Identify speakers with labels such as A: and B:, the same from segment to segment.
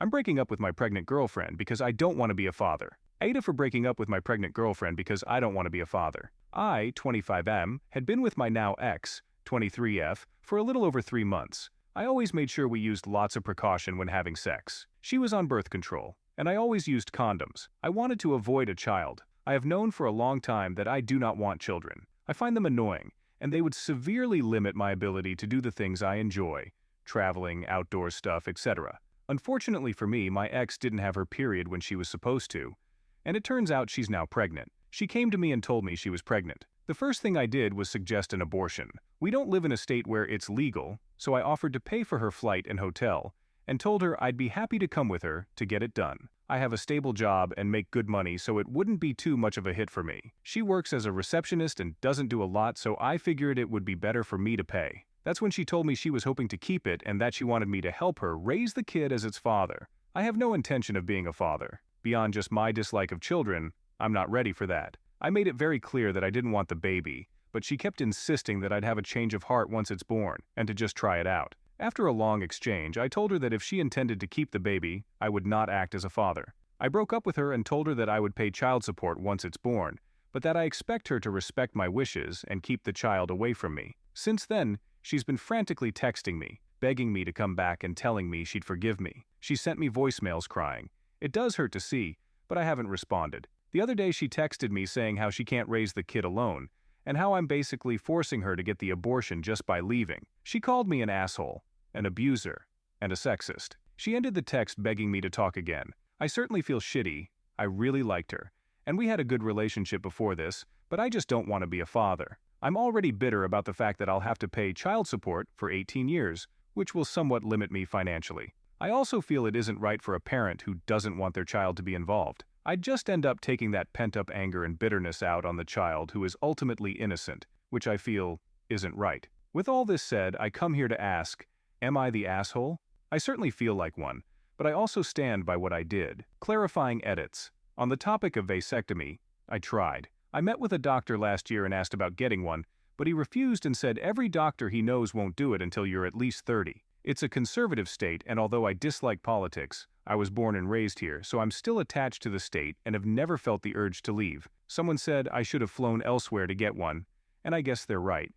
A: I'm breaking up with my pregnant girlfriend because I don't want to be a father. Ada for breaking up with my pregnant girlfriend because I don't want to be a father. I, 25M, had been with my now ex, 23F, for a little over 3 months. I always made sure we used lots of precaution when having sex. She was on birth control, and I always used condoms. I wanted to avoid a child. I have known for a long time that I do not want children. I find them annoying, and they would severely limit my ability to do the things I enjoy, traveling, outdoor stuff, etc. Unfortunately for me, my ex didn't have her period when she was supposed to, and it turns out she's now pregnant. She came to me and told me she was pregnant. The first thing I did was suggest an abortion. We don't live in a state where it's legal, so I offered to pay for her flight and hotel, and told her I'd be happy to come with her to get it done. I have a stable job and make good money, so it wouldn't be too much of a hit for me. She works as a receptionist and doesn't do a lot, so I figured it would be better for me to pay. That's when she told me she was hoping to keep it and that she wanted me to help her raise the kid as its father. I have no intention of being a father. Beyond just my dislike of children, I'm not ready for that. I made it very clear that I didn't want the baby, but she kept insisting that I'd have a change of heart once it's born, and to just try it out. After a long exchange, I told her that if she intended to keep the baby, I would not act as a father. I broke up with her and told her that I would pay child support once it's born, but that I expect her to respect my wishes and keep the child away from me. Since then, she's been frantically texting me, begging me to come back and telling me she'd forgive me. She sent me voicemails crying. It does hurt to see, but I haven't responded. The other day she texted me saying how she can't raise the kid alone, and how I'm basically forcing her to get the abortion just by leaving. She called me an asshole, an abuser, and a sexist. She ended the text begging me to talk again. I certainly feel shitty. I really liked her, and we had a good relationship before this, but I just don't want to be a father. I'm already bitter about the fact that I'll have to pay child support for 18 years, which will somewhat limit me financially. I also feel it isn't right for a parent who doesn't want their child to be involved. I'd just end up taking that pent-up anger and bitterness out on the child who is ultimately innocent, which I feel isn't right. With all this said, I come here to ask, am I the asshole? I certainly feel like one, but I also stand by what I did. Clarifying edits. On the topic of vasectomy, I tried. I met with a doctor last year and asked about getting one, but he refused and said every doctor he knows won't do it until you're at least 30. It's a conservative state, and although I dislike politics, I was born and raised here, so I'm still attached to the state and have never felt the urge to leave. Someone said I should have flown elsewhere to get one, and I guess they're right.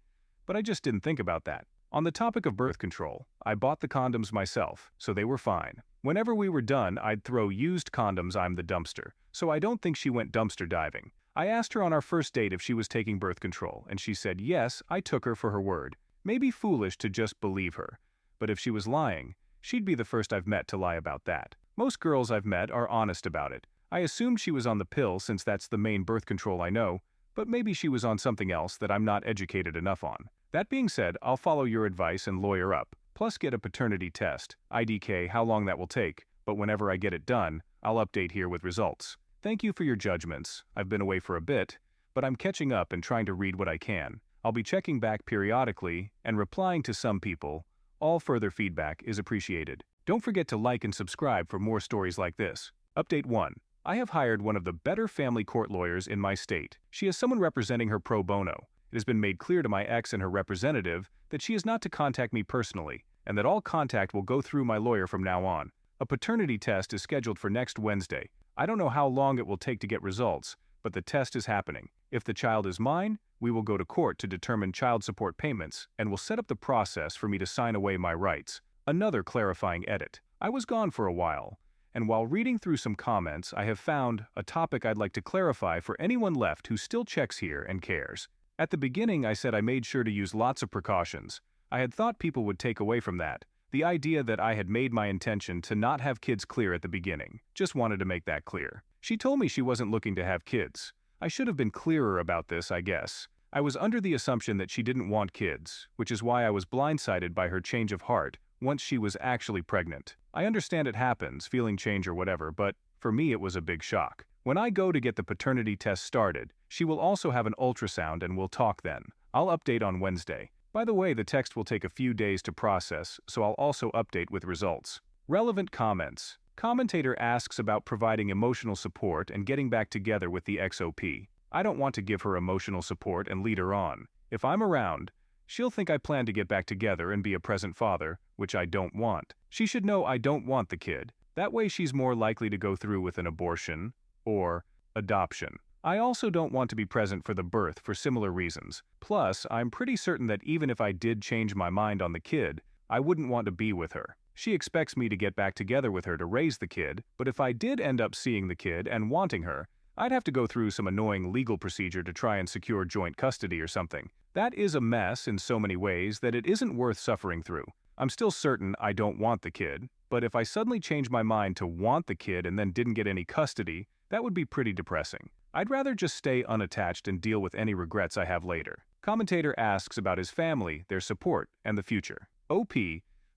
A: But I just didn't think about that. On the topic of birth control, I bought the condoms myself, so they were fine. Whenever we were done, I'd throw used condoms. I'm the dumpster, so I don't think she went dumpster diving. I asked her on our first date if she was taking birth control, and she said yes. I took her for her word. Maybe foolish to just believe her, but if she was lying, she'd be the first I've met to lie about that. Most girls I've met are honest about it. I assumed she was on the pill since that's the main birth control I know, but maybe she was on something else that I'm not educated enough on. That being said, I'll follow your advice and lawyer up, plus get a paternity test. IDK how long that will take, but whenever I get it done, I'll update here with results. Thank you for your judgments. I've been away for a bit, but I'm catching up and trying to read what I can. I'll be checking back periodically and replying to some people. All further feedback is appreciated. Don't forget to like and subscribe for more stories like this. Update 1. I have hired one of the better family court lawyers in my state. She has someone representing her pro bono. It has been made clear to my ex and her representative that she is not to contact me personally, and that all contact will go through my lawyer from now on. A paternity test is scheduled for next Wednesday. I don't know how long it will take to get results, but the test is happening. If the child is mine, we will go to court to determine child support payments and will set up the process for me to sign away my rights. Another clarifying edit. I was gone for a while, and while reading through some comments, I have found a topic I'd like to clarify for anyone left who still checks here and cares. At the beginning, I said I made sure to use lots of precautions. I had thought people would take away from that. The idea that I had made my intention to not have kids clear at the beginning. Just wanted to make that clear. She told me she wasn't looking to have kids. I should have been clearer about this, I guess. I was under the assumption that she didn't want kids, which is why I was blindsided by her change of heart once she was actually pregnant. I understand it happens, feeling change or whatever, but for me it was a big shock. When I go to get the paternity test started, she will also have an ultrasound and we'll talk then. I'll update on Wednesday. By the way, the text will take a few days to process, so I'll also update with results. Relevant comments. Commentator asks about providing emotional support and getting back together with the XOP. I don't want to give her emotional support and lead her on. If I'm around, she'll think I plan to get back together and be a present father, which I don't want. She should know I don't want the kid, That way she's more likely to go through with an abortion or adoption. I also don't want to be present for the birth for similar reasons. Plus, I'm pretty certain that even if I did change my mind on the kid, I wouldn't want to be with her. She expects me to get back together with her to raise the kid, but if I did end up seeing the kid and wanting her, I'd have to go through some annoying legal procedure to try and secure joint custody or something. That is a mess in so many ways that it isn't worth suffering through. I'm still certain I don't want the kid, but if I suddenly change my mind to want the kid and then didn't get any custody, that would be pretty depressing. I'd rather just stay unattached and deal with any regrets I have later. Commentator asks about his family, their support, and the future. OP,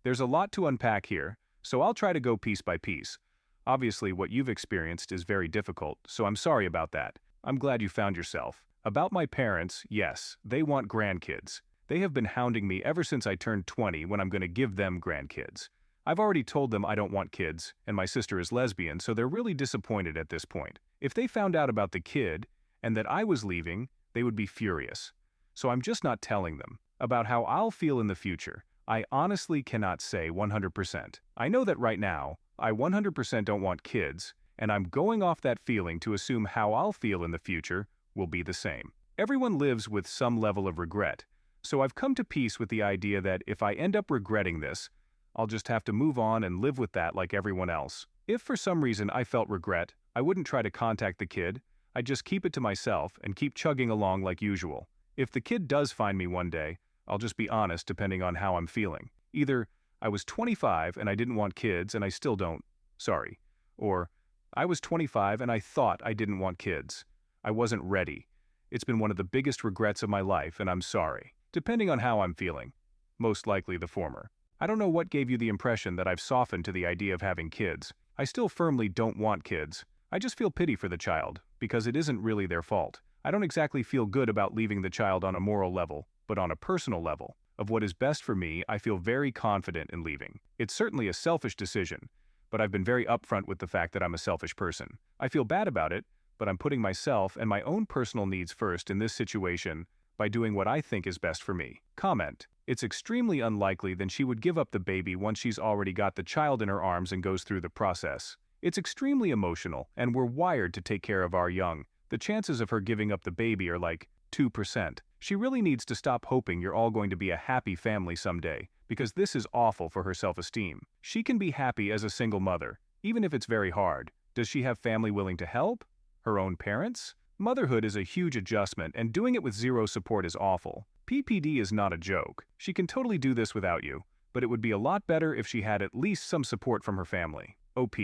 A: there's a lot to unpack here, so I'll try to go piece by piece. Obviously, what you've experienced is very difficult, so I'm sorry about that. I'm glad you found yourself. About my parents, yes, they want grandkids. They have been hounding me ever since I turned 20 when I'm going to give them grandkids. I've already told them I don't want kids, and my sister is lesbian, so they're really disappointed at this point. If they found out about the kid, and that I was leaving, they would be furious. So I'm just not telling them. About how I'll feel in the future, I honestly cannot say 100%. I know that right now, I 100% don't want kids, and I'm going off that feeling to assume how I'll feel in the future will be the same. Everyone lives with some level of regret, so I've come to peace with the idea that if I end up regretting this, I'll just have to move on and live with that like everyone else. If for some reason I felt regret, I wouldn't try to contact the kid, I'd just keep it to myself and keep chugging along like usual. If the kid does find me one day, I'll just be honest depending on how I'm feeling. Either I was 25 and I didn't want kids and I still don't, sorry. Or I was 25 and I thought I didn't want kids. I wasn't ready. It's been one of the biggest regrets of my life and I'm sorry. Depending on how I'm feeling. Most likely the former. I don't know what gave you the impression that I've softened to the idea of having kids. I still firmly don't want kids. I just feel pity for the child, because it isn't really their fault. I don't exactly feel good about leaving the child on a moral level, but on a personal level, of what is best for me, I feel very confident in leaving. It's certainly a selfish decision, but I've been very upfront with the fact that I'm a selfish person. I feel bad about it, but I'm putting myself and my own personal needs first in this situation by doing what I think is best for me. Comment. It's extremely unlikely that she would give up the baby once she's already got the child in her arms and goes through the process. It's extremely emotional, and we're wired to take care of our young. The chances of her giving up the baby are like 2%. She really needs to stop hoping you're all going to be a happy family someday, because this is awful for her self-esteem. She can be happy as a single mother, even if it's very hard. Does she have family willing to help? Her own parents? Motherhood is a huge adjustment, and doing it with zero support is awful. PPD is not a joke. She can totally do this without you, but it would be a lot better if she had at least some support from her family. OP.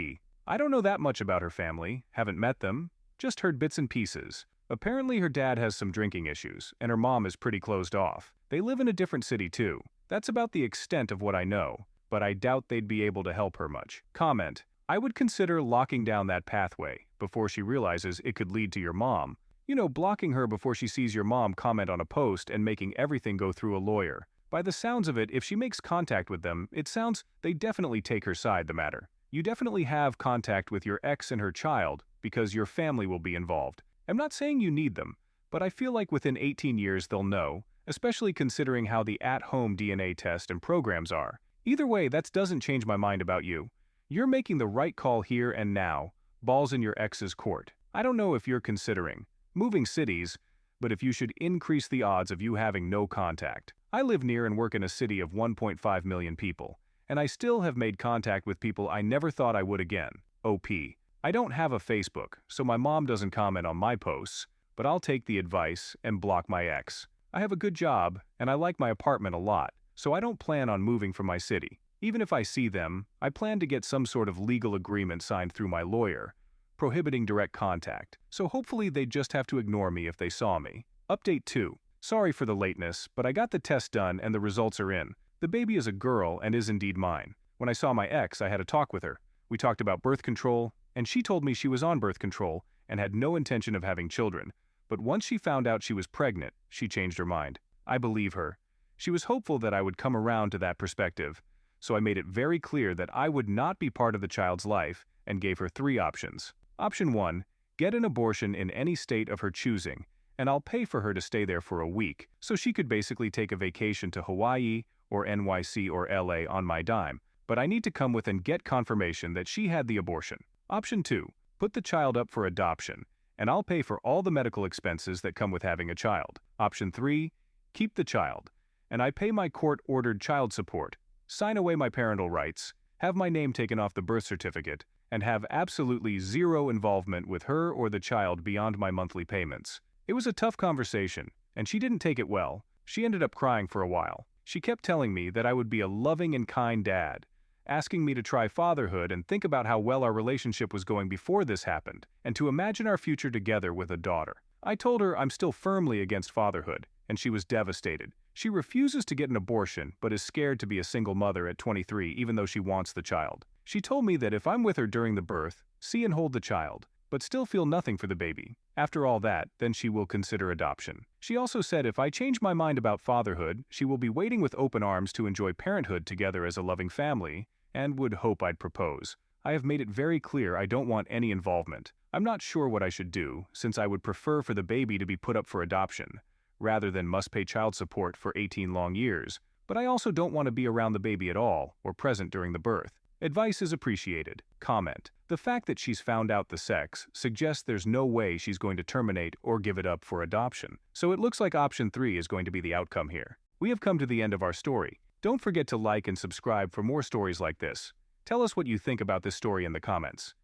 A: I don't know that much about her family, haven't met them, just heard bits and pieces. Apparently her dad has some drinking issues, and her mom is pretty closed off. They live in a different city too. That's about the extent of what I know, but I doubt they'd be able to help her much. Comment. I would consider locking down that pathway before she realizes it could lead to your mom. You know, blocking her before she sees your mom comment on a post and making everything go through a lawyer. By the sounds of it, if she makes contact with them, it sounds they definitely take her side the matter. You definitely have contact with your ex and her child because your family will be involved. I'm not saying you need them, but I feel like within 18 years they'll know, especially considering how the at-home DNA test and programs are. Either way, that doesn't change my mind about you. You're making the right call here and now, balls in your ex's court. I don't know if you're considering moving cities, but if you should increase the odds of you having no contact. I live near and work in a city of 1.5 million people, and I still have made contact with people I never thought I would again. OP. I don't have a Facebook, so my mom doesn't comment on my posts, but I'll take the advice and block my ex. I have a good job, and I like my apartment a lot, so I don't plan on moving from my city. Even if I see them, I plan to get some sort of legal agreement signed through my lawyer, prohibiting direct contact, so hopefully they'd just have to ignore me if they saw me. Update 2. Sorry for the lateness, but I got the test done and the results are in. The baby is a girl and is indeed mine. When I saw my ex, I had a talk with her. We talked about birth control, and she told me she was on birth control and had no intention of having children. But once she found out she was pregnant, she changed her mind. I believe her. She was hopeful that I would come around to that perspective, so I made it very clear that I would not be part of the child's life and gave her 3 options. Option 1, get an abortion in any state of her choosing, and I'll pay for her to stay there for a week, so she could basically take a vacation to Hawaii or NYC or LA on my dime. but I need to come with and get confirmation that she had the abortion. Option 2. Put the child up for adoption, and I'll pay for all the medical expenses that come with having a child. Option 3. Keep the child, and I pay my court-ordered child support, sign away my parental rights, have my name taken off the birth certificate, and have absolutely zero involvement with her or the child beyond my monthly payments. It was a tough conversation, and she didn't take it well. She ended up crying for a while. She kept telling me that I would be a loving and kind dad, asking me to try fatherhood and think about how well our relationship was going before this happened, and to imagine our future together with a daughter. I told her I'm still firmly against fatherhood, and she was devastated. She refuses to get an abortion, but is scared to be a single mother at 23 even though she wants the child. She told me that if I'm with her during the birth, see and hold the child, but still feel nothing for the baby, after all that, then she will consider adoption. She also said if I change my mind about fatherhood, she will be waiting with open arms to enjoy parenthood together as a loving family, and would hope I'd propose. I have made it very clear I don't want any involvement. I'm not sure what I should do, since I would prefer for the baby to be put up for adoption, rather than must pay child support for 18 long years, but I also don't want to be around the baby at all, or present during the birth. Advice is appreciated. Comment. The fact that she's found out the sex suggests there's no way she's going to terminate or give it up for adoption, so it looks like option 3 is going to be the outcome here. We have come to the end of our story. Don't forget to like and subscribe for more stories like this. Tell us what you think about this story in the comments.